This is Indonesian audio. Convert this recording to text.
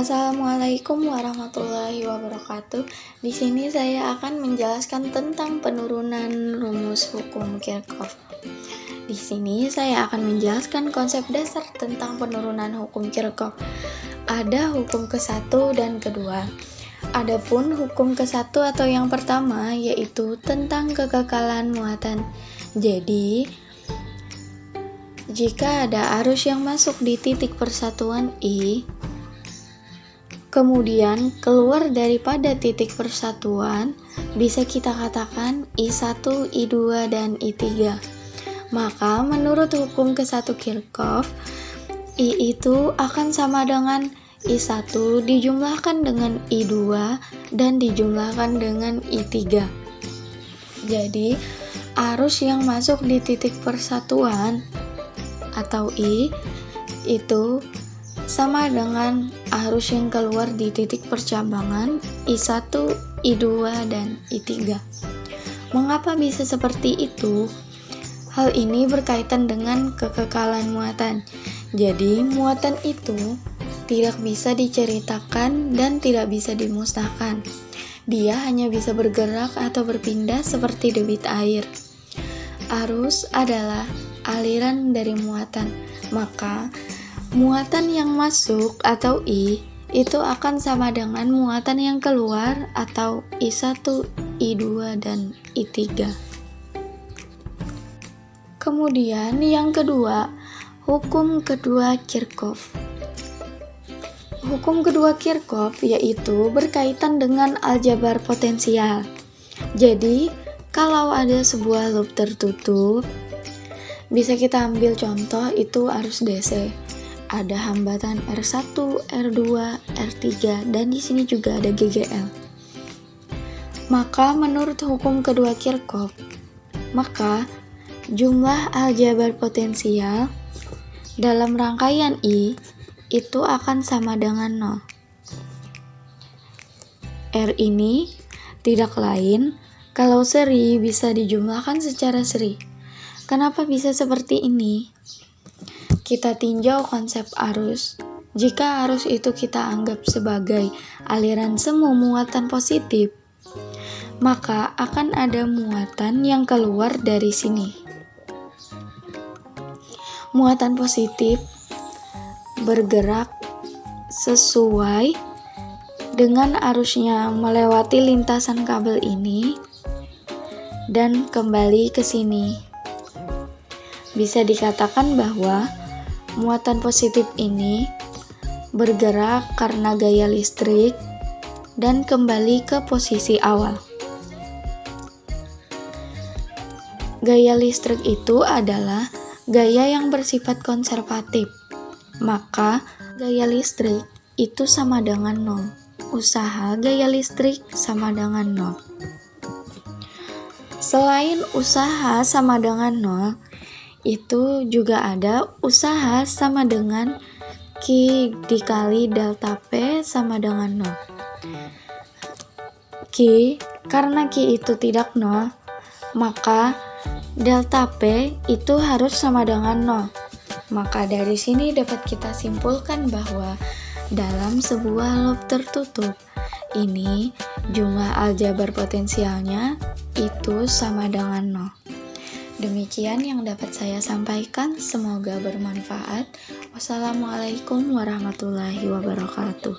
Assalamualaikum warahmatullahi wabarakatuh. Di sini saya akan menjelaskan tentang penurunan rumus hukum Kirchhoff. Di sini saya akan menjelaskan konsep dasar tentang penurunan hukum Kirchhoff. Ada hukum ke-1 dan kedua. Adapun hukum ke-1 atau yang pertama yaitu tentang kekekalan muatan. Jadi, jika ada arus yang masuk di titik persatuan I, kemudian keluar daripada titik persatuan, bisa kita katakan I1, I2, dan I3. Maka menurut hukum ke-1 Kirchhoff, I itu akan sama dengan I1 dijumlahkan dengan I2 dan dijumlahkan dengan I3. Jadi, arus yang masuk di titik persatuan atau I itu sama dengan arus yang keluar di titik percabangan I1, I2, dan I3. Mengapa bisa seperti itu? Hal ini berkaitan dengan kekekalan muatan. Jadi, muatan itu tidak bisa diceritakan dan tidak bisa dimusnahkan. Dia hanya bisa bergerak atau berpindah seperti debit air. Arus adalah aliran dari muatan, maka muatan yang masuk atau I itu akan sama dengan muatan yang keluar atau I1, I2, dan I3. Kemudian yang kedua, hukum kedua Kirchhoff. Hukum kedua Kirchhoff yaitu berkaitan dengan aljabar potensial. Jadi, kalau ada sebuah loop tertutup, bisa kita ambil contoh itu arus DC. Ada hambatan R1, R2, R3, dan di sini juga ada GGL. Maka menurut hukum kedua Kirchhoff, maka jumlah aljabar potensial dalam rangkaian I itu akan sama dengan 0. R ini tidak lain kalau seri bisa dijumlahkan secara seri. Kenapa bisa seperti ini? Kita tinjau konsep arus. Jika arus itu kita anggap sebagai aliran semu muatan positif, maka akan ada muatan yang keluar dari sini. Muatan positif bergerak sesuai dengan arusnya melewati lintasan kabel ini dan kembali ke sini. Bisa dikatakan bahwa muatan positif ini bergerak karena gaya listrik dan kembali ke posisi awal. Gaya listrik itu adalah gaya yang bersifat konservatif. Maka gaya listrik itu sama dengan 0. Usaha gaya listrik sama dengan 0. Selain usaha sama dengan 0, itu juga ada usaha sama dengan Q dikali delta P sama dengan 0. Q, karena Q itu tidak 0, maka delta P itu harus sama dengan 0. Maka dari sini dapat kita simpulkan bahwa dalam sebuah loop tertutup, ini jumlah aljabar potensialnya itu sama dengan 0. Demikian yang dapat saya sampaikan, semoga bermanfaat. Wassalamualaikum warahmatullahi wabarakatuh.